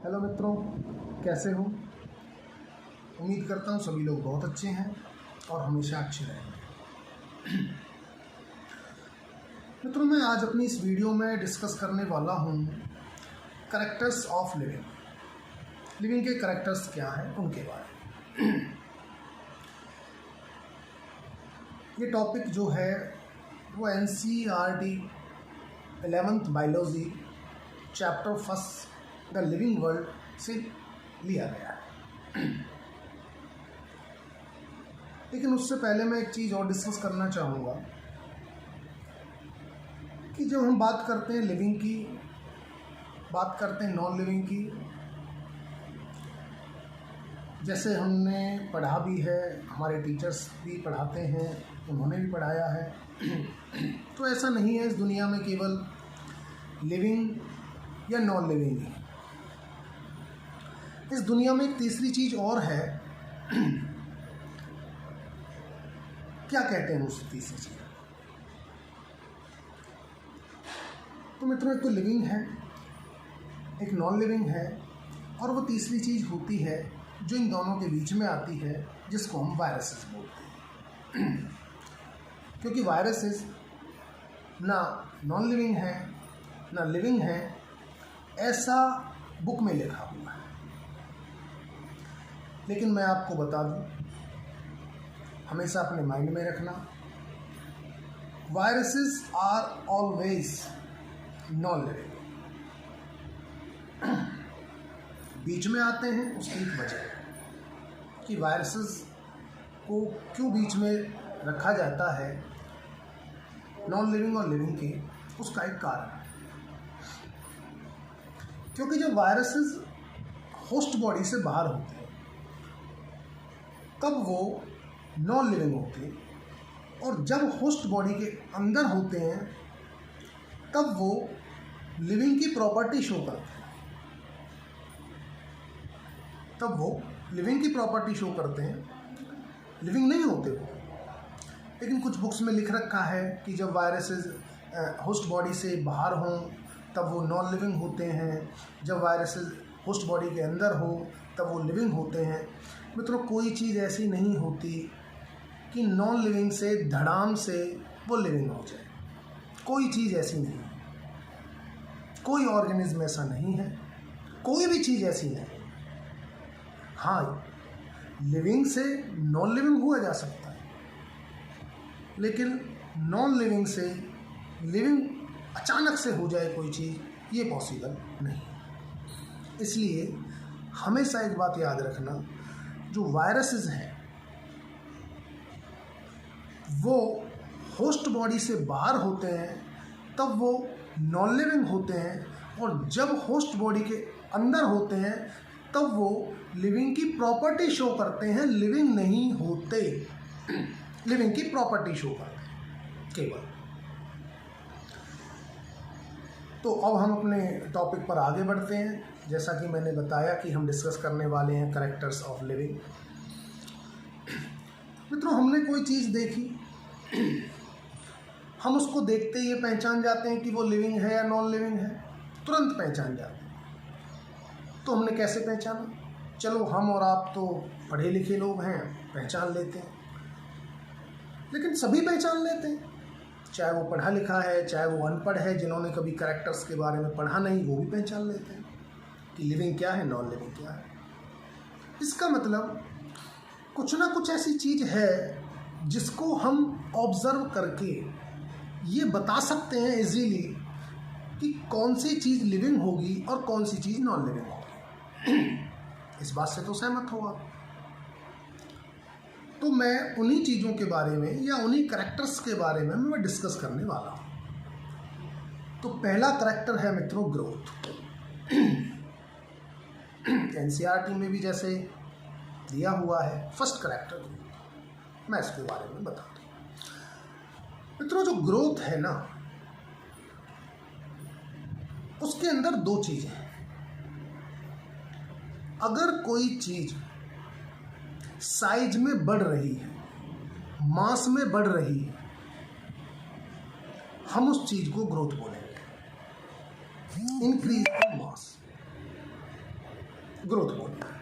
Hello मित्रों, कैसे हो? उम्मीद करता हूँ सभी लोग बहुत अच्छे हैं और हमेशा अच्छे रहेंगे। मित्रों, मैं आज अपनी इस वीडियो में डिस्कस करने वाला हूँ कैरेक्टर्स ऑफ लिविंग के कैरेक्टर्स क्या हैं उनके बारे में। ये टॉपिक जो है वो NCERT 11th biology chapter first the living world से लिया गया है। लेकिन उससे पहले मैं एक चीज़ और डिस्कस करना चाहूँगा कि जब हम बात करते हैं लिविंग की, बात करते हैं नॉन लिविंग की, जैसे हमने पढ़ा भी है, हमारे टीचर्स भी पढ़ाते हैं, उन्होंने भी पढ़ाया है, तो ऐसा नहीं है इस दुनिया में केवल लिविंग या नॉन लिविंग ही। इस दुनिया में एक तीसरी चीज़ और है। क्या कहते हैं उस तीसरी चीज़? तो मित्रों, एक तो लिविंग है, एक नॉन लिविंग है, और वो तीसरी चीज़ होती है जो इन दोनों के बीच में आती है, जिसको हम वायरसेस बोलते हैं। क्योंकि वायरसेस ना नॉन लिविंग है ना लिविंग है, ऐसा बुक में लिखा हुआ है। लेकिन मैं आपको बता दूं, हमेशा अपने माइंड में रखना, viruses are always non living. बीच में आते हैं उसकी एक वजह है कि वायरसेस को क्यों बीच में रखा जाता है, नॉन लिविंग और लिविंग के, उसका एक कारण है। क्योंकि जब वायरसेस होस्ट बॉडी से बाहर होते हैं तब वो नॉन लिविंग होते हैं, और जब होस्ट बॉडी के अंदर होते हैं तब वो लिविंग की प्रॉपर्टी शो करते हैं। तब वो लिविंग की प्रॉपर्टी शो करते हैं, लिविंग नहीं होते वो। लेकिन कुछ बुक्स में लिख रखा है कि जब वायरसेस होस्ट बॉडी से बाहर हों तब वो नॉन लिविंग होते हैं, जब वायरसेस होस्ट बॉडी के अंदर हो तब वो लिविंग होते हैं। मित्रों, कोई चीज़ ऐसी नहीं होती कि नॉन लिविंग से धड़ाम से वो लिविंग हो जाए। कोई चीज़ ऐसी नहीं, कोई ऑर्गेनिज्म ऐसा नहीं है, कोई भी चीज़ ऐसी नहीं। हाँ, लिविंग से नॉन लिविंग हुआ जा सकता है, लेकिन नॉन लिविंग से लिविंग अचानक से हो जाए कोई चीज़, ये पॉसिबल नहीं। इसलिए हमेशा एक बात याद रखना, जो वायरसेस हैं वो होस्ट बॉडी से बाहर होते हैं तब वो नॉन लिविंग होते हैं, और जब होस्ट बॉडी के अंदर होते हैं तब वो लिविंग की प्रॉपर्टी शो करते हैं, लिविंग नहीं होते। लिविंग की प्रॉपर्टी शो करते हैं केवल। तो अब हम अपने टॉपिक पर आगे बढ़ते हैं। जैसा कि मैंने बताया कि हम डिस्कस करने वाले हैं कैरेक्टर्स ऑफ लिविंग। मित्रों, हमने कोई चीज़ देखी, हम उसको देखते ही ये पहचान जाते हैं कि वो लिविंग है या नॉन लिविंग है, तुरंत पहचान जाते हैं। तो हमने कैसे पहचाना? चलो, हम और आप तो पढ़े लिखे लोग हैं, पहचान लेते हैं। लेकिन सभी पहचान लेते हैं, चाहे वो पढ़ा लिखा है चाहे वो अनपढ़ है, जिन्होंने कभी कैरेक्टर्स के बारे में पढ़ा नहीं, वो भी पहचान लेते हैं कि लिविंग क्या है, नॉन लिविंग क्या है। इसका मतलब कुछ ना कुछ ऐसी चीज़ है जिसको हम ऑब्जर्व करके ये बता सकते हैं इजीली कि कौन सी चीज़ लिविंग होगी और कौन सी चीज़ नॉन लिविंग होगी। इस बात से तो सहमत हो आप? तो मैं उन्हीं चीज़ों के बारे में या उन्हीं कैरेक्टर्स के बारे में मैं डिस्कस करने वाला हूँ। तो पहला कैरेक्टर है मित्रों ग्रोथ। NCERT में भी जैसे दिया हुआ है फर्स्ट कैरेक्टर, मैं इसके बारे में बताता हूँ। मित्रों, जो ग्रोथ है ना, उसके अंदर दो चीज़ें हैं। अगर कोई चीज़ साइज में बढ़ रही है, मास में बढ़ रही है, हम उस चीज को ग्रोथ बोलेंगे, इंक्रीज इन मास। ग्रोथ बोलना है।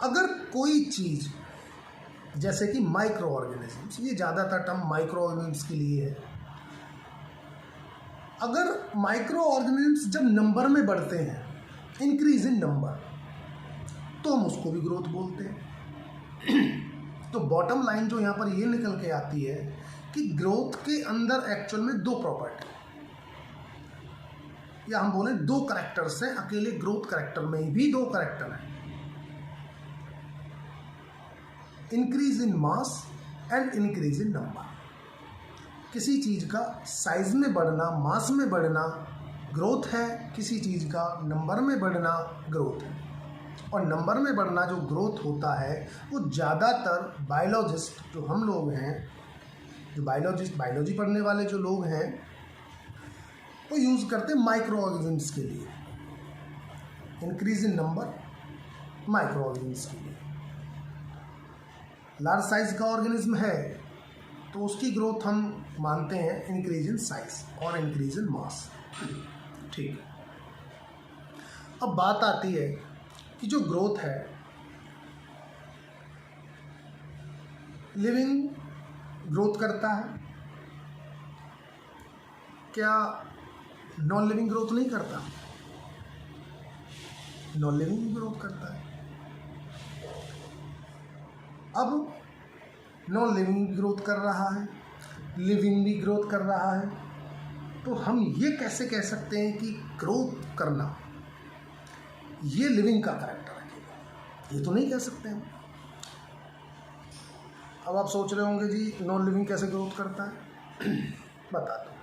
अगर कोई चीज़ जैसे कि माइक्रो ऑर्गेनिजम्स, ये ज़्यादातर टर्म माइक्रो ऑर्गेनिजम्स के लिए है। अगर माइक्रो ऑर्गेनिजम्स जब नंबर में बढ़ते हैं, इंक्रीज इन नंबर, तो हम उसको भी ग्रोथ बोलते हैं। तो बॉटम लाइन जो यहाँ पर ये निकल के आती है कि ग्रोथ के अंदर एक्चुअल में दो प्रॉपर्टी, या हम बोलें दो करैक्टर्स हैं। अकेले ग्रोथ करैक्टर में भी दो करैक्टर हैं, increase in mass and increase in number. किसी चीज़ का साइज में बढ़ना, मास में बढ़ना ग्रोथ है, किसी चीज़ का नंबर में बढ़ना ग्रोथ है। और नंबर में बढ़ना जो ग्रोथ होता है वो ज़्यादातर बायोलॉजिस्ट जो हम लोग हैं, जो बायोलॉजी पढ़ने वाले जो लोग हैं, वो यूज़ करते हैं माइक्रो ऑर्गेनिजम्स के लिए। Increase in number micro organisms के लिए। लार्ज साइज का ऑर्गेनिज्म है तो उसकी ग्रोथ हम मानते हैं इंक्रीज इन साइज और इंक्रीज इन मास। ठीक है, अब बात आती है कि जो ग्रोथ है, लिविंग ग्रोथ करता है, क्या नॉन लिविंग ग्रोथ नहीं करता? नॉन लिविंग भी ग्रोथ करता है। अब नॉन लिविंग भी ग्रोथ कर रहा है, लिविंग भी ग्रोथ कर रहा है, तो हम ये कैसे कह सकते हैं कि ग्रोथ करना ये लिविंग का करैक्टर रखेगा? ये तो नहीं कह सकते हम। अब आप सोच रहे होंगे जी नॉन लिविंग कैसे ग्रोथ करता है? बता दो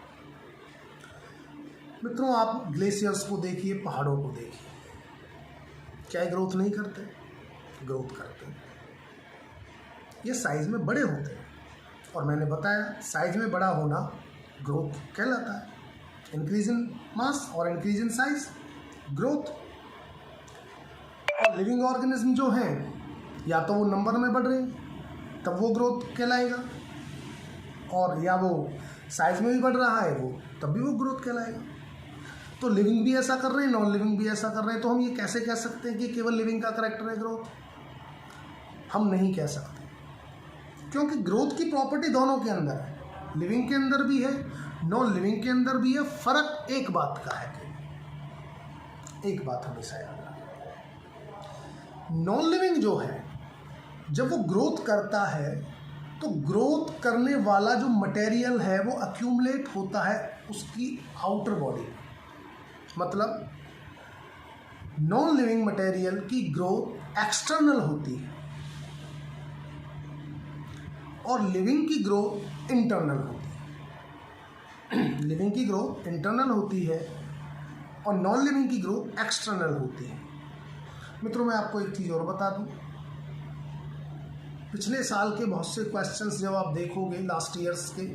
मित्रों, आप ग्लेशियर्स को देखिए, पहाड़ों को देखिए, क्या ग्रोथ नहीं करते? ग्रोथ करते हैं। ये साइज में बड़े होते हैं, और मैंने बताया साइज में बड़ा होना ग्रोथ कहलाता है। इंक्रीज इन मास और इंक्रीज इन साइज ग्रोथ। और लिविंग ऑर्गेनिज्म जो हैं, या तो वो नंबर में बढ़ रहे हैं तब वो ग्रोथ कहलाएगा, और या वो साइज में भी बढ़ रहा है वो तब भी वो ग्रोथ कहलाएगा। तो लिविंग भी ऐसा कर रहे हैं, नॉन लिविंग भी ऐसा कर रहे हैं, तो हम ये कैसे कह सकते हैं कि केवल लिविंग का करैक्टर है ग्रोथ? हम नहीं कह सकते, क्योंकि ग्रोथ की प्रॉपर्टी दोनों के अंदर है, लिविंग के अंदर भी है, नॉन लिविंग के अंदर भी है। फर्क एक बात का है, एक बात हमेशा याद रखना, नॉन लिविंग जो है जब वो ग्रोथ करता है तो ग्रोथ करने वाला जो मटेरियल है वो अक्यूमुलेट होता है उसकी आउटर बॉडी। मतलब नॉन लिविंग मटेरियल की ग्रोथ एक्सटर्नल होती है और लिविंग की ग्रोथ इंटरनल होती है। लिविंग की ग्रोथ इंटरनल होती है और नॉन लिविंग की ग्रोथ एक्सटर्नल होती है। मित्रों, मैं आपको एक चीज़ और बता दूं, पिछले साल के बहुत से क्वेश्चंस जब आप देखोगे लास्ट ईयर्स के,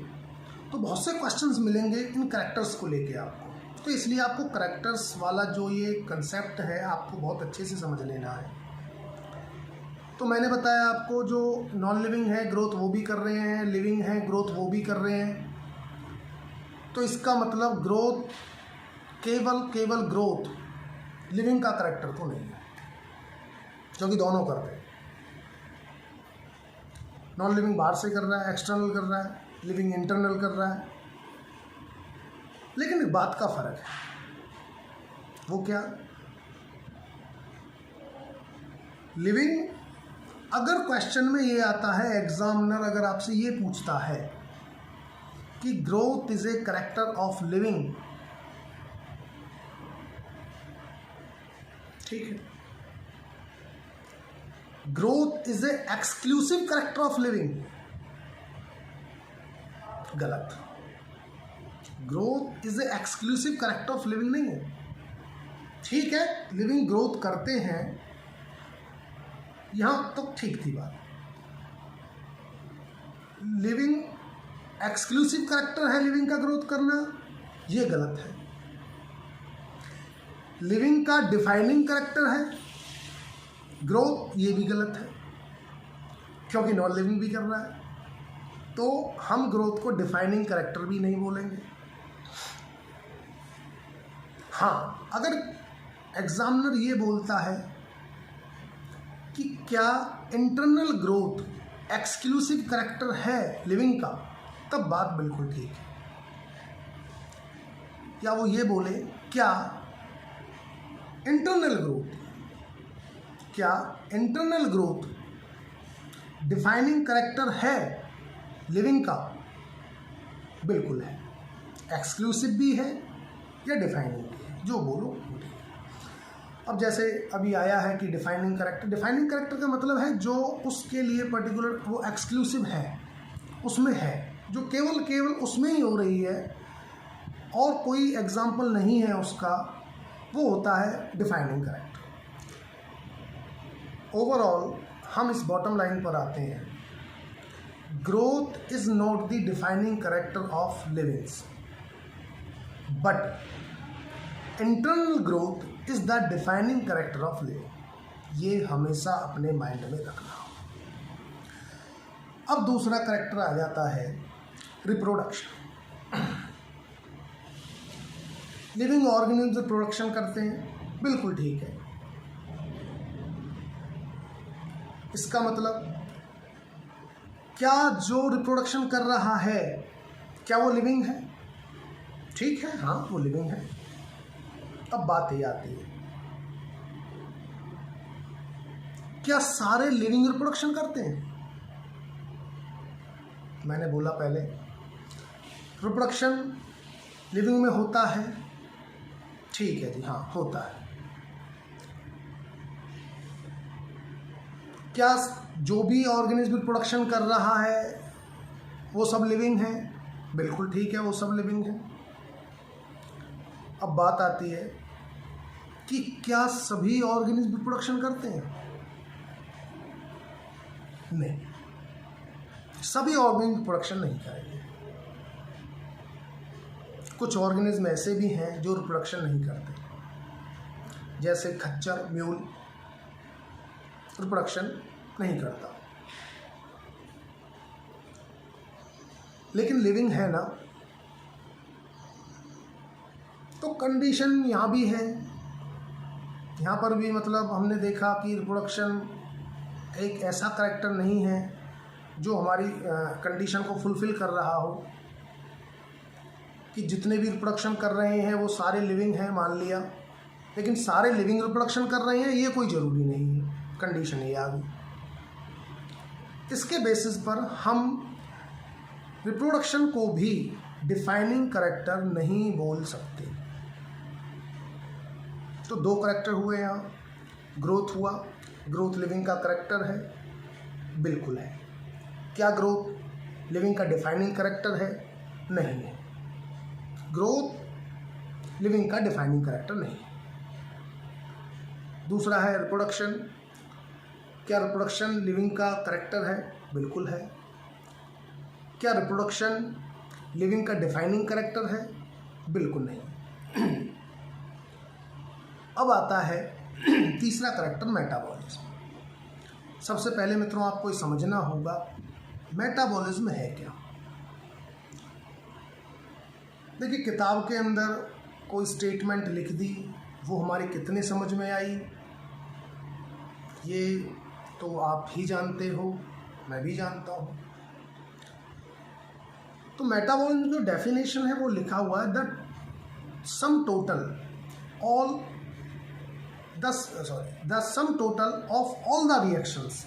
तो बहुत से क्वेश्चंस मिलेंगे इन कैरेक्टर्स को लेके आपको। तो इसलिए आपको कैरेक्टर्स वाला जो ये कंसेप्ट है आपको बहुत अच्छे से समझ लेना है। तो मैंने बताया आपको जो नॉन लिविंग है ग्रोथ वो भी कर रहे हैं, लिविंग है ग्रोथ वो भी कर रहे हैं। तो इसका मतलब ग्रोथ केवल ग्रोथ लिविंग का करैक्टर तो नहीं है, क्योंकि दोनों कर रहे हैं। नॉन लिविंग बाहर से कर रहा है, एक्सटर्नल कर रहा है, लिविंग इंटरनल कर रहा है। लेकिन एक बात का फर्क है, वो क्या? लिविंग, अगर क्वेश्चन में ये आता है, एग्जामिनर अगर आपसे ये पूछता है कि growth is a character of living, ठीक है, growth is a exclusive character of living, गलत। Growth is a exclusive character of living नहीं है। ठीक है, लिविंग ग्रोथ करते हैं, यहां तो ठीक थी बात। लिविंग एक्सक्लूसिव करैक्टर है लिविंग का ग्रोथ करना, ये गलत है। लिविंग का डिफाइनिंग करैक्टर है ग्रोथ, ये भी गलत है, क्योंकि नॉन लिविंग भी कर रहा है। तो हम ग्रोथ को डिफाइनिंग करैक्टर भी नहीं बोलेंगे। हाँ, अगर एग्जामिनर ये बोलता है कि क्या इंटरनल ग्रोथ एक्सक्लूसिव करैक्टर है लिविंग का, तब बात बिल्कुल ठीक है। या वो ये बोले क्या इंटरनल ग्रोथ डिफाइनिंग करैक्टर है लिविंग का, बिल्कुल है। एक्सक्लूसिव भी है या डिफाइनिंग भी है, जो बोलो। अब जैसे अभी आया है कि डिफाइनिंग करैक्टर का मतलब है जो उसके लिए पर्टिकुलर वो एक्सक्लूसिव है, उसमें है, जो केवल उसमें ही हो रही है और कोई एग्जाम्पल नहीं है उसका, वो होता है डिफाइनिंग करैक्टर। ओवरऑल हम इस बॉटम लाइन पर आते हैं, growth is not the defining character of livings, but internal growth is the defining character of living. ये हमेशा अपने माइंड में रखना हो। अब दूसरा करैक्टर आ जाता है रिप्रोडक्शन। लिविंग ऑर्गेनिज्म रिप्रोडक्शन करते हैं, बिल्कुल ठीक है। इसका मतलब क्या जो रिप्रोडक्शन कर रहा है क्या वो लिविंग है? ठीक है, हाँ वो लिविंग है। अब बात ये आती है, क्या सारे लिविंग रिप्रोडक्शन करते हैं? मैंने बोला पहले रिप्रोडक्शन लिविंग में होता है, ठीक है जी, हाँ होता है। क्या जो भी ऑर्गेनिज्म रिप्रोडक्शन कर रहा है वो सब लिविंग है? बिल्कुल ठीक है, वो सब लिविंग है। अब बात आती है कि क्या सभी ऑर्गेनिज्म रिप्रोडक्शन करते हैं? नहीं, सभी ऑर्गेनिज्म रिप्रोडक्शन नहीं करेंगे। कुछ ऑर्गेनिज्म ऐसे भी हैं जो रिप्रोडक्शन नहीं करते, जैसे खच्चर, म्यूल रिप्रोडक्शन नहीं करता, लेकिन लिविंग है ना। तो कंडीशन यहाँ भी है, यहाँ पर भी मतलब हमने देखा कि रिप्रोडक्शन एक ऐसा करैक्टर नहीं है जो हमारी कंडीशन को फुलफिल कर रहा हो, कि जितने भी रिप्रोडक्शन कर रहे हैं वो सारे लिविंग हैं मान लिया, लेकिन सारे लिविंग रिप्रोडक्शन कर रहे हैं ये कोई ज़रूरी नहीं है। कंडीशन ये आ गई। इसके बेसिस पर हम रिप्रोडक्शन को भी डिफाइनिंग करैक्टर नहीं बोल सकते। तो दो करैक्टर हुए यहाँ, ग्रोथ हुआ, ग्रोथ लिविंग का करैक्टर है, बिल्कुल है। क्या ग्रोथ लिविंग का डिफाइनिंग करैक्टर है? नहीं है, ग्रोथ लिविंग का डिफाइनिंग करैक्टर नहीं है। दूसरा है रिप्रोडक्शन। क्या रिप्रोडक्शन लिविंग का करैक्टर है? बिल्कुल है। क्या रिप्रोडक्शन लिविंग का डिफाइनिंग करैक्टर है? बिल्कुल नहीं। अब आता है तीसरा करैक्टर, मेटाबॉलिज्म। सबसे पहले मित्रों आपको ये समझना होगा मेटाबॉलिज्म है क्या। देखिए, किताब के अंदर कोई स्टेटमेंट लिख दी, वो हमारी कितने समझ में आई ये तो आप ही जानते हो, मैं भी जानता हूँ। तो मेटाबॉलिज्म जो डेफिनेशन है वो लिखा हुआ है, the sum total of all the reactions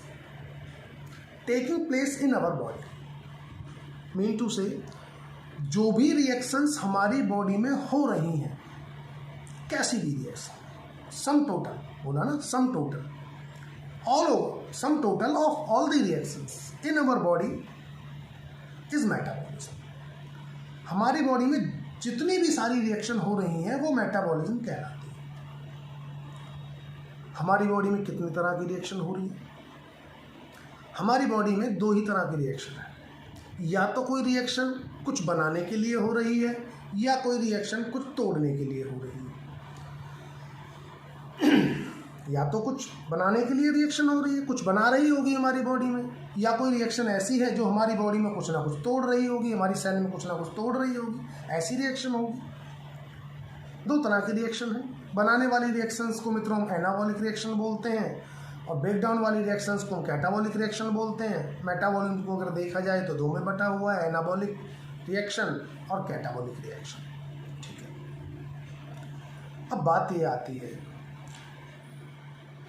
taking place in our body. Mean to say, जो भी रिएक्शंस हमारी बॉडी में हो रही हैं, कैसी भी रिएक्शन, सम टोटल बोला ना, sum total, all over, sum total of all the reactions in our body is metabolism. हमारी बॉडी में जितनी भी सारी रिएक्शन हो रही हैं वो मेटाबॉलिज्म कहलाती है। हमारी बॉडी में कितनी तरह की रिएक्शन हो रही है? हमारी बॉडी में दो ही तरह की रिएक्शन है। या तो कोई रिएक्शन कुछ बनाने के लिए हो रही है, या कोई रिएक्शन कुछ तोड़ने के लिए हो रही है। या तो कुछ बनाने के लिए रिएक्शन हो रही है, कुछ बना रही होगी हमारी बॉडी में, या कोई रिएक्शन ऐसी है जो हमारी बॉडी में कुछ ना कुछ तोड़ रही होगी, हमारी सेल में कुछ ना कुछ तोड़ रही होगी, ऐसी रिएक्शन होगी। दो तरह की रिएक्शन है। बनाने वाली रिएक्शंस को मित्रों हम एनाबॉलिक रिएक्शन बोलते हैं और ब्रेक डाउन वाली रिएक्शंस को हम कैटाबॉलिक रिएक्शन बोलते हैं। मेटाबॉलिज्म को अगर देखा जाए तो दो में बटा हुआ है, एनाबॉलिक रिएक्शन और कैटाबॉलिक रिएक्शन। ठीक है, अब बात ये आती है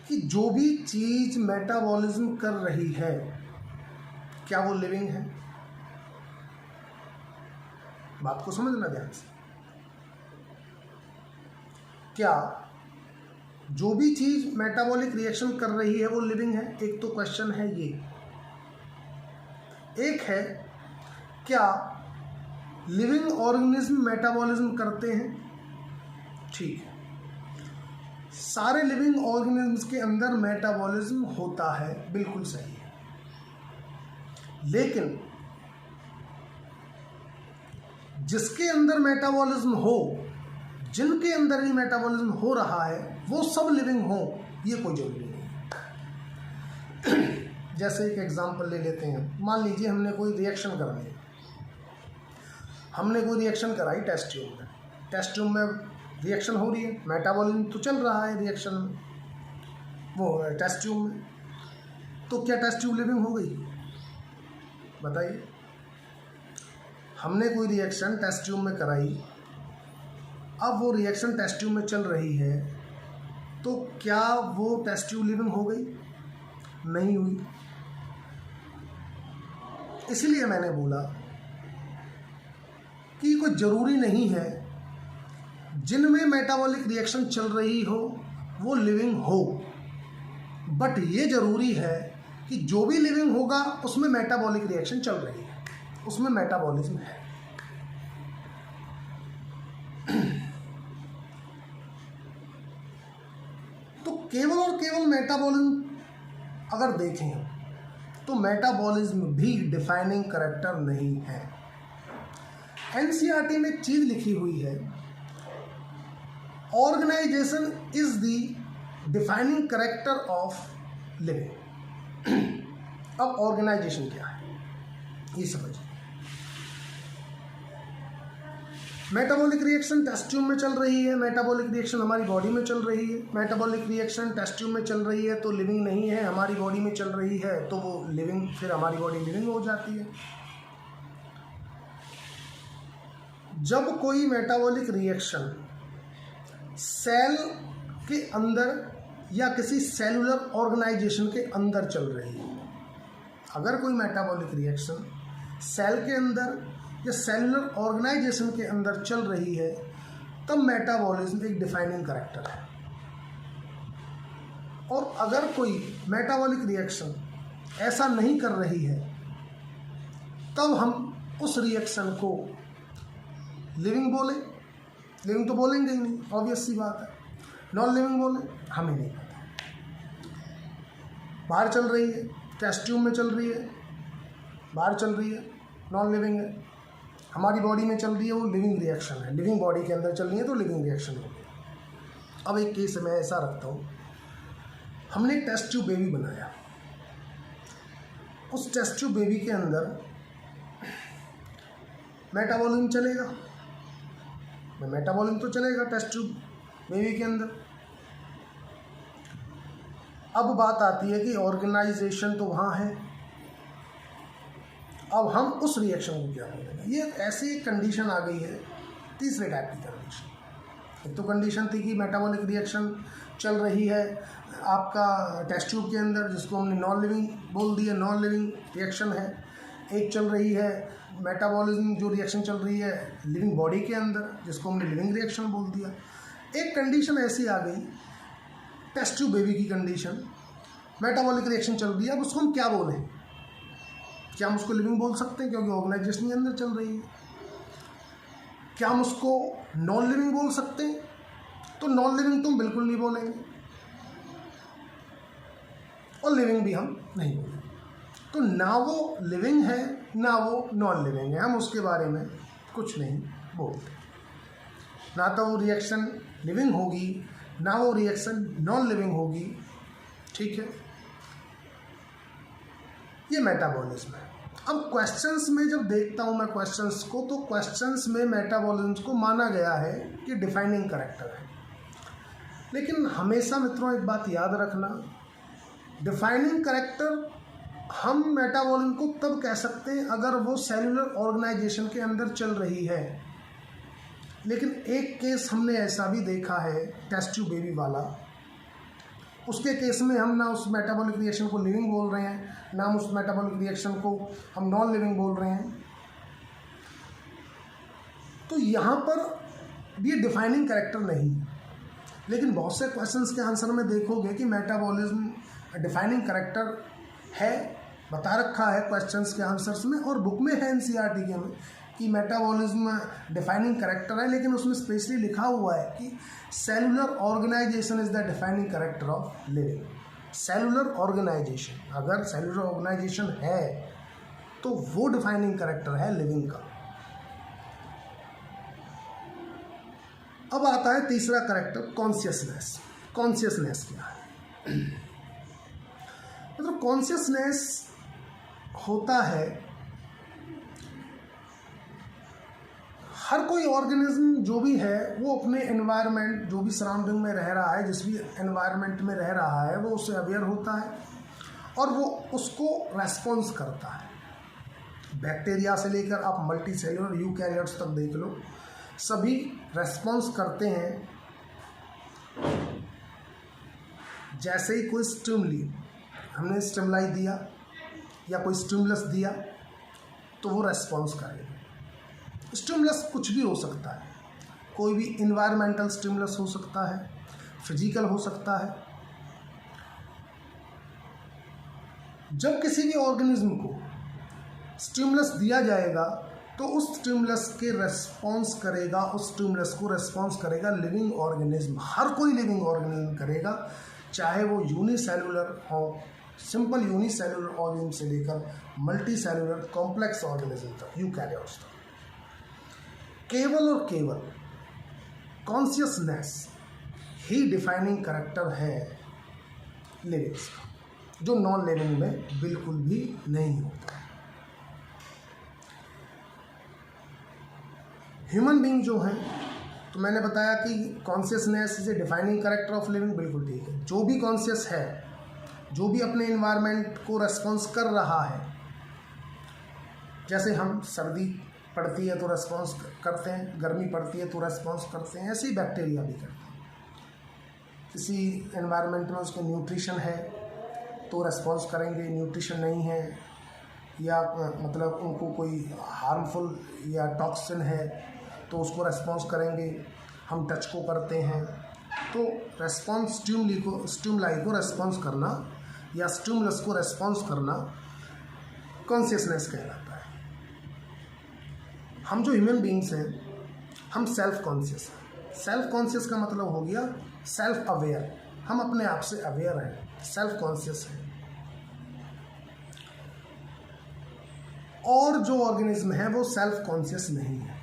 कि जो भी चीज मेटाबॉलिज्म कर रही है क्या वो लिविंग है? बात को समझना ध्यान से। क्या जो भी चीज मेटाबॉलिक रिएक्शन कर रही है वो लिविंग है? एक तो क्वेश्चन है ये। एक है क्या लिविंग ऑर्गेनिज्म मेटाबॉलिज्म करते हैं? ठीक है, सारे लिविंग ऑर्गेनिजम्स के अंदर मेटाबॉलिज्म होता है, बिल्कुल सही है। लेकिन जिसके अंदर मेटाबॉलिज्म हो, जिनके अंदर ही मेटाबॉलिज्म हो रहा है, वो सब लिविंग हो, ये कोई जरूरी नहीं। जैसे एक एग्जांपल ले लेते हैं, मान लीजिए हमने कोई रिएक्शन कराई, हमने कोई रिएक्शन कराई टेस्ट ट्यूब में। टेस्ट ट्यूब में रिएक्शन हो रही है, मेटाबॉलिज्म तो चल रहा है रिएक्शन में, वो टेस्ट ट्यूब में। तो क्या टेस्ट ट्यूब लिविंग हो गई? बताइए। हमने कोई रिएक्शन टेस्ट ट्यूब में कराई, अब वो रिएक्शन टेस्ट ट्यूब में चल रही है, तो क्या वो टेस्ट ट्यूब लिविंग हो गई? नहीं हुई। इसलिए मैंने बोला कि कोई ज़रूरी नहीं है जिनमें मेटाबॉलिक रिएक्शन चल रही हो वो लिविंग हो, बट ये ज़रूरी है कि जो भी लिविंग होगा उसमें मेटाबॉलिक रिएक्शन चल रही है, उसमें मेटाबॉलिज्म है। तो केवल और केवल मेटाबॉलिज्म अगर देखें तो मेटाबॉलिज्म भी डिफाइनिंग कैरेक्टर नहीं है। एनसीईआरटी में एक चीज लिखी हुई है, organisation is the defining character of living. अब ऑर्गेनाइजेशन क्या है ये समझिए। मेटाबॉलिक रिएक्शन टेस्ट ट्यूब में चल रही है, मेटाबॉलिक रिएक्शन हमारी बॉडी में चल रही है। मेटाबॉलिक रिएक्शन टेस्ट ट्यूब में चल रही है तो लिविंग नहीं है, हमारी बॉडी में चल रही है तो वो लिविंग, फिर हमारी बॉडी लिविंग हो जाती है। जब कोई मेटाबॉलिक रिएक्शन सेल के अंदर या किसी सेलुलर ऑर्गेनाइजेशन के अंदर चल रही है, अगर कोई मेटाबॉलिक रिएक्शन सेल के अंदर या सेलुलर ऑर्गेनाइजेशन के अंदर चल रही है, तब मेटाबॉलिज्म एक डिफाइनिंग कैरेक्टर है। और अगर कोई मेटाबॉलिक रिएक्शन ऐसा नहीं कर रही है, तब हम उस रिएक्शन को लिविंग बोले। लिविंग तो बोलेंगे ही नहीं, ऑब्वियस सी बात है। नॉन लिविंग बोले, हमें नहीं पता। बाहर चल रही है, टेस्ट ट्यूब में चल रही है, बाहर चल रही है, नॉन लिविंग है। हमारी बॉडी में चल रही है, वो लिविंग रिएक्शन है। लिविंग बॉडी के अंदर चल रही है तो लिविंग रिएक्शन होगी। अब एक केस मैं ऐसा रखता हूँ, हमने एक टेस्ट ट्यूब बेबी बनाया, उस टेस्ट ट्यूब बेबी के अंदर मेटाबॉलिज्म चलेगा, मेटाबॉलिज्म तो चलेगा टेस्ट ट्यूब बेबी के अंदर। अब बात आती है कि ऑर्गेनाइजेशन तो वहाँ है, अब हम उस रिएक्शन को क्या करेंगे। ये ऐसी कंडीशन आ गई है, तीसरे टाइप की कंडीशन। एक तो कंडीशन थी कि मेटाबॉलिक रिएक्शन चल रही है आपका टेस्ट ट्यूब के अंदर, जिसको हमने नॉन लिविंग बोल दिया, नॉन लिविंग रिएक्शन है। एक चल रही है मेटाबॉलिज्म जो रिएक्शन चल रही है लिविंग बॉडी के अंदर, जिसको हमने लिविंग रिएक्शन बोल दिया। एक कंडीशन ऐसी आ गई टेस्ट ट्यूब बेबी की कंडीशन, मेटाबॉलिक रिएक्शन चल रही है, अब उसको हम क्या बोलें? क्या हम उसको लिविंग बोल सकते हैं क्योंकि ऑर्गेनाइजेशन के अंदर चल रही है? क्या हम उसको नॉन लिविंग बोल सकते हैं? तो नॉन लिविंग तो हम बिल्कुल नहीं बोलेंगे और लिविंग भी हम नहीं बोलेंगे। तो ना वो लिविंग है ना वो नॉन लिविंग है, हम उसके बारे में कुछ नहीं बोलते। ना तो वो रिएक्शन लिविंग होगी ना वो रिएक्शन नॉन लिविंग होगी। ठीक है, ये मेटाबॉलिज्म है। अब क्वेश्चंस में जब देखता हूँ मैं क्वेश्चंस को, तो क्वेश्चंस में मेटाबॉलिज्म को माना गया है कि डिफाइनिंग कैरेक्टर है। लेकिन हमेशा मित्रों एक बात याद रखना, डिफाइनिंग कैरेक्टर हम मेटाबॉलिज्म को तब कह सकते हैं अगर वो सेलुलर ऑर्गेनाइजेशन के अंदर चल रही है। लेकिन एक केस हमने ऐसा भी देखा है, टेस्ट ट्यूब बेबी वाला, उसके केस में हम ना उस मेटाबॉलिक रिएक्शन को लिविंग बोल रहे हैं, ना उस मेटाबॉलिक रिएक्शन को हम नॉन लिविंग बोल रहे हैं। तो यहाँ पर ये डिफाइनिंग कैरेक्टर नहीं है। लेकिन बहुत से क्वेश्चंस के आंसर में देखोगे कि मेटाबॉलिज्म डिफाइनिंग कैरेक्टर है, बता रखा है क्वेश्चंस के आंसर्स में, और बुक में है एनसीईआरटी के में कि मेटाबॉलिज्म डिफाइनिंग कैरेक्टर है, लेकिन उसमें स्पेशली लिखा हुआ है कि cellular organisation is the defining character of living. Cellular organisation, अगर सेलुलर ऑर्गेनाइजेशन है तो वो डिफाइनिंग कैरेक्टर है लिविंग का। अब आता है तीसरा कैरेक्टर, कॉन्शियसनेस। कॉन्शियसनेस क्या है? मतलब कॉन्शियसनेस होता है, हर कोई ऑर्गेनिज्म जो भी है वो अपने एनवायरनमेंट, जो भी सराउंडिंग में रह रहा है, जिस भी एनवायरनमेंट में रह रहा है, वो उससे अवेयर होता है और वो उसको रेस्पॉन्स करता है। बैक्टीरिया से लेकर आप मल्टी सेलुलर यूकैरियोट्स तक देख लो, सभी रेस्पॉन्स करते हैं। जैसे ही कोई स्टिमुली, हमने स्टिमुलाई दिया या कोई स्टिमुलस दिया तो वो रेस्पॉन्स करेगा। स्टिमुलस कुछ भी हो सकता है, कोई भी इन्वायरमेंटल स्टिमुलस हो सकता है, फिजिकल हो सकता है। जब किसी भी ऑर्गेनिज्म को स्टिमुलस दिया जाएगा तो उस स्टिमुलस के रेस्पॉन्स करेगा, उस स्टिमुलस को रेस्पॉन्स करेगा लिविंग ऑर्गेनिज्म। हर कोई लिविंग ऑर्गेनिज्म करेगा, चाहे वो यूनिसेलुलर हो, सिंपल यूनिसेलुलर ऑर्गेनिज्म से लेकर मल्टी सेलुलर कॉम्प्लेक्स ऑर्गेनिज्म तक, यूकैरियोट्स तक। केवल और केवल कॉन्शियसनेस ही डिफाइनिंग कैरेक्टर है लिविंग्स का, जो नॉन लिविंग में बिल्कुल भी नहीं होता। ह्यूमन बीइंग जो हैं, तो मैंने बताया कि consciousness is A defining character of living, बिल्कुल ठीक है। जो भी कॉन्शियस है, जो भी अपने इन्वायरमेंट को रेस्पॉन्स कर रहा है, जैसे हम सर्दी पड़ती है तो रेस्पॉन्स करते हैं, गर्मी पड़ती है तो रेस्पॉन्स करते हैं, ऐसे ही बैक्टीरिया भी करते हैं। किसी एनवायरनमेंट में उसको न्यूट्रिशन है तो रेस्पॉन्स करेंगे, न्यूट्रिशन नहीं है या मतलब उनको कोई हार्मफुल या टॉक्सिन है तो उसको रेस्पॉन्स करेंगे। हम टच को करते हैं तो रेस्पॉन्स, स्टिमुलाई को रेस्पॉन्स करना या स्टिमुलस को रेस्पॉन्स करना कॉन्शियसनेस कहलाता है। हम जो ह्यूमन बीइंग्स हैं, हम सेल्फ कॉन्शियस हैं। सेल्फ कॉन्शियस का मतलब हो गया सेल्फ अवेयर, हम अपने आप से अवेयर हैं, सेल्फ कॉन्शियस हैं। और जो ऑर्गेनिज्म है वो सेल्फ कॉन्शियस नहीं है।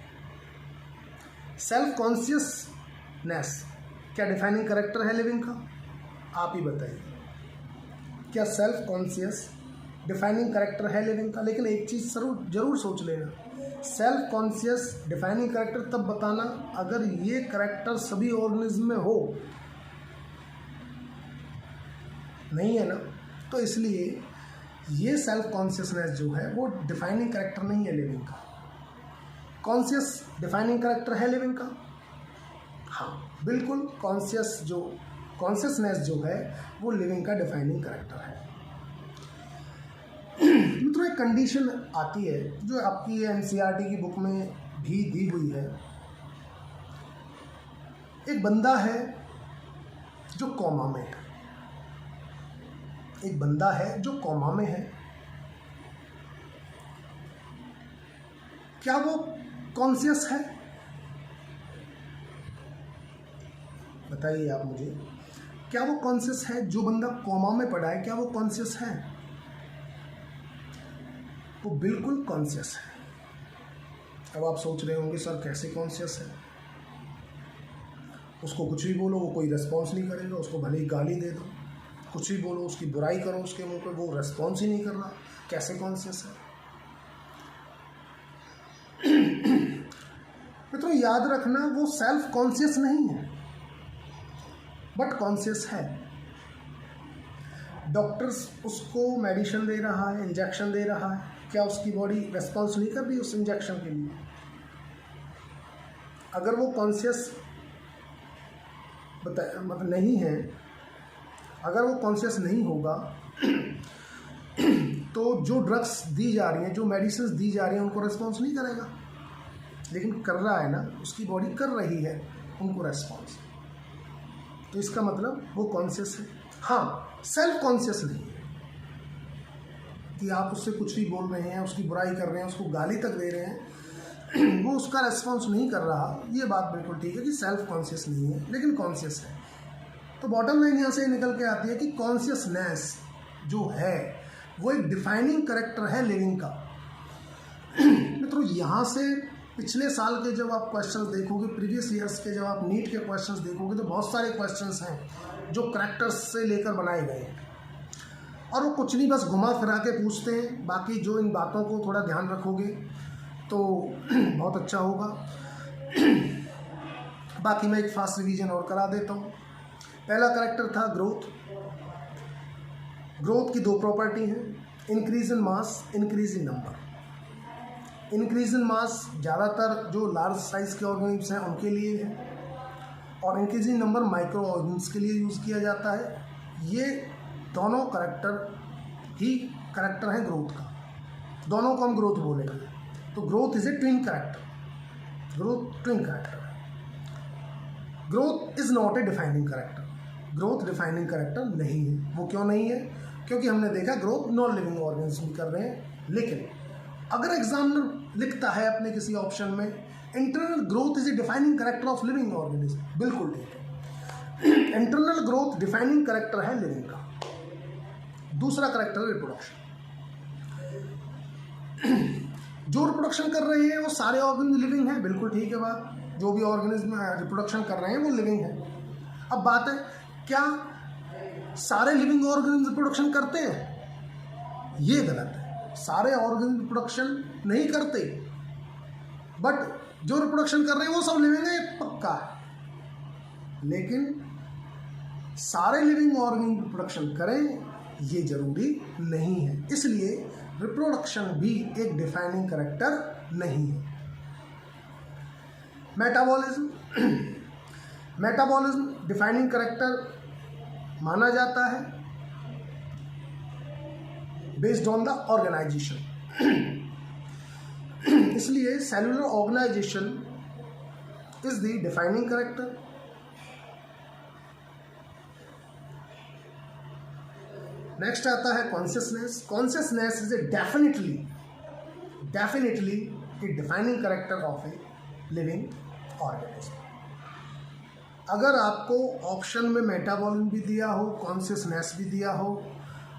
सेल्फ कॉन्शियसनेस क्या डिफाइनिंग कैरेक्टर है लिविंग का? आप ही बताइए, क्या सेल्फ कॉन्शियस डिफाइनिंग कैरेक्टर है लिविंग का? लेकिन एक चीज़ जरूर सोच लेना, सेल्फ कॉन्शियस डिफाइनिंग कैरेक्टर तब बताना अगर ये कैरेक्टर सभी ऑर्गेनिज्म में हो। नहीं है ना, तो इसलिए ये सेल्फ कॉन्शियसनेस जो है वो डिफाइनिंग कैरेक्टर नहीं है लिविंग का। कॉन्शियस डिफाइनिंग कैरेक्टर है लिविंग का? हाँ बिल्कुल, कॉन्शियसनेस जो है वो लिविंग का डिफाइनिंग कैरेक्टर है। मित्रों एक कंडीशन आती है जो आपकी एनसीईआरटी की बुक में भी दी हुई है। एक बंदा है जो कोमा में है, एक बंदा है जो कोमा में है। क्या वो कॉन्शियस है? बताइए आप मुझे, क्या वो कॉन्शियस है? जो बंदा कोमा में पड़ा है, क्या वो कॉन्शियस है? वो बिल्कुल कॉन्शियस है। अब आप सोच रहे होंगे सर कैसे कॉन्शियस है? उसको कुछ भी बोलो वो कोई रेस्पॉन्स नहीं करेगा, उसको भले ही गाली दे दो, कुछ भी बोलो, उसकी बुराई करो उसके मुंह पे, वो रेस्पॉन्स ही नहीं कर रहा, कैसे कॉन्शियस है? मित्रों याद रखना, वो सेल्फ कॉन्शियस नहीं है। बट कॉन्शियस है। डॉक्टर्स उसको मेडिसिन दे रहा है, इंजेक्शन दे रहा है, क्या उसकी बॉडी रेस्पॉन्स नहीं कर रही उस इंजेक्शन के लिए? अगर वो कॉन्शियस मतलब नहीं है, अगर वो कॉन्शियस नहीं होगा तो जो ड्रग्स दी जा रही हैं, जो मेडिसिन दी जा रही हैं, उनको रेस्पॉन्स नहीं करेगा। लेकिन कर रहा है ना, उसकी बॉडी कर रही है उनको रेस्पॉन्स, तो इसका मतलब वो कॉन्शियस है। हाँ, सेल्फ कॉन्शियस नहीं है कि आप उससे कुछ भी बोल रहे हैं, उसकी बुराई कर रहे हैं, उसको गाली तक दे रहे हैं, वो उसका रेस्पॉन्स नहीं कर रहा, ये बात बिल्कुल ठीक है कि सेल्फ कॉन्शियस नहीं है, लेकिन कॉन्शियस है। तो बॉटम लाइन यहाँ से निकल के आती है कि कॉन्शियसनेस जो है वो एक डिफाइनिंग कैरेक्टर है लिविंग का। मित्रों, यहाँ से पिछले साल के जब आप क्वेश्चंस देखोगे, प्रीवियस ईयर्स के जब आप नीट के क्वेश्चंस देखोगे, तो बहुत सारे क्वेश्चंस हैं जो कैरेक्टर्स से लेकर बनाए गए हैं, और वो कुछ नहीं बस घुमा फिरा के पूछते हैं। बाकी जो इन बातों को थोड़ा ध्यान रखोगे तो बहुत अच्छा होगा। बाकी मैं एक फास्ट रिवीजन और करा देता हूँ। पहला कैरेक्टर था ग्रोथ। ग्रोथ की दो प्रॉपर्टी हैं, increase in mass, increase in number. Increase in mass ज़्यादातर जो लार्ज साइज के ऑर्गेनिम्स हैं उनके लिए है, और increase in number micro organisms के लिए यूज़ किया जाता है। ये दोनों कैरेक्टर ही कैरेक्टर हैं ग्रोथ का, दोनों को हम ग्रोथ बोलेंगे। तो growth is a twin character, growth twin character है। Growth is not a defining character, growth defining character नहीं है। वो क्यों नहीं है? क्योंकि हमने देखा ग्रोथ नॉन लिविंग ऑर्गेनिज्म भी कर रहे हैं। लेकिन अगर एग्जामिनर लिखता है अपने किसी ऑप्शन में internal growth is A defining character of living organism, बिल्कुल ठीक है, इंटरनल ग्रोथ डिफाइनिंग कैरेक्टर है लिविंग का। दूसरा कैरेक्टर रिप्रोडक्शन। जो रिप्रोडक्शन कर रहे हैं वो सारे ऑर्गेनिज्म लिविंग हैं, बिल्कुल ठीक है बात। जो भी ऑर्गेनिज्म रिप्रोडक्शन कर रहे हैं वो लिविंग है। अब बात है, क्या सारे लिविंग ऑर्गेनिज्म रिप्रोडक्शन करते हैं? ये गलत है, सारे ऑर्गेनिज्म रिप्रोडक्शन नहीं करते, बट जो रिप्रोडक्शन कर रहे हैं वो सब लिविंग है, पक्का है। लेकिन सारे लिविंग ऑर्गेनिज्म रिप्रोडक्शन करें ये जरूरी नहीं है, इसलिए रिप्रोडक्शन भी एक डिफाइनिंग कैरेक्टर नहीं है। मेटाबॉलिज्म, मेटाबॉलिज्म डिफाइनिंग कैरेक्टर माना जाता है बेस्ड ऑन द ऑर्गेनाइजेशन। इसलिए cellular organisation is the defining character. Next आता है consciousness. Consciousness is a definitely a defining character of a living organism. अगर आपको ऑप्शन में मेटाबॉलिज्म भी दिया हो, कॉन्शियसनेस भी दिया हो,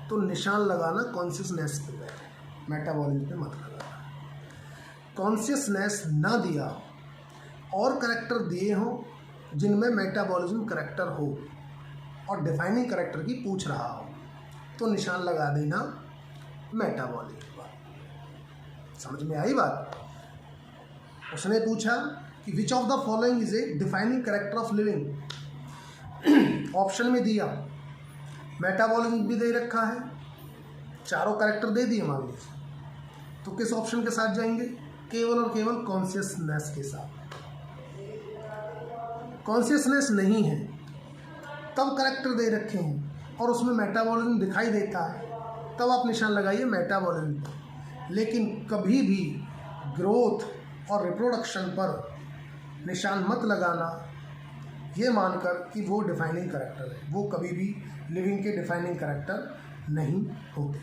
तो निशान लगाना कॉन्शियसनेस पे है, मेटाबॉलिज्म पे मत लगाना। कॉन्शियसनेस ना दिया हो और कैरेक्टर दिए हो जिनमें मेटाबॉलिज्म कैरेक्टर हो और डिफाइनिंग कैरेक्टर की पूछ रहा हो, तो निशान लगा देना मेटाबॉलिज्म। समझ में आई बात? उसने पूछा कि which of the following is a defining character of living. Option में दिया मेटाबॉलिज्म भी दे रखा है, चारों कैरेक्टर दे दिए मान लीजिए, तो किस ऑप्शन के साथ जाएंगे? केवल और केवल कॉन्शियसनेस के साथ। कॉन्शियसनेस नहीं है तब कैरेक्टर दे रखे हैं और उसमें मेटाबॉलिज्म दिखाई देता है, तब आप निशान लगाइए मेटाबॉलिज्म। लेकिन कभी भी ग्रोथ और रिप्रोडक्शन पर निशान मत लगाना ये मानकर कि वो डिफाइनिंग कैरेक्टर है, वो कभी भी लिविंग के डिफाइनिंग कैरेक्टर नहीं होते।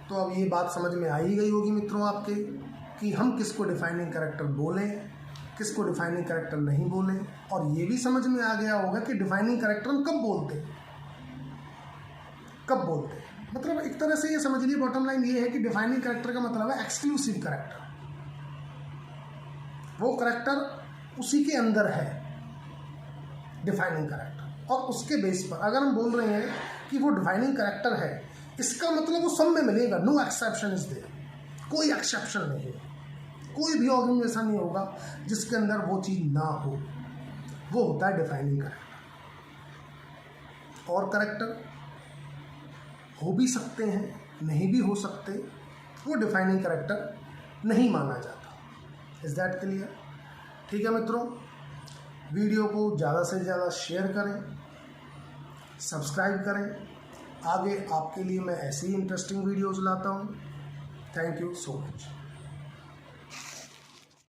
तो अब ये बात समझ में आ ही गई होगी मित्रों आपके कि हम किसको डिफाइनिंग कैरेक्टर बोलें, किसको डिफाइनिंग कैरेक्टर नहीं बोलें, और ये भी समझ में आ गया होगा कि डिफाइनिंग कैरेक्टर हम कब बोलते हैं, कब बोलते हैं। मतलब एक तरह से ये समझ लीजिए, बॉटम लाइन ये है कि डिफाइनिंग कैरेक्टर का मतलब है एक्सक्लूसिव कैरेक्टर, वो कैरेक्टर उसी के अंदर है डिफाइनिंग कैरेक्टर, और उसके बेस पर अगर हम बोल रहे हैं कि वो डिफाइनिंग कैरेक्टर है, इसका मतलब वो सब में मिलेगा, नो एक्सेप्शन इज देयर, कोई एक्सेप्शन नहीं है, कोई भी ऑर्गेनिज्म ऐसा नहीं होगा जिसके अंदर वो चीज़ ना हो, वो होता है डिफाइनिंग कैरेक्टर। और करेक्टर हो भी सकते हैं, नहीं भी हो सकते, वो डिफाइनिंग करेक्टर नहीं माना जाता। Is that clear? ठीक है मित्रों, वीडियो को ज़्यादा से ज़्यादा शेयर करें, सब्सक्राइब करें। आगे आपके लिए मैं ऐसी ही इंटरेस्टिंग वीडियोज़ लाता हूँ। Thank you so much.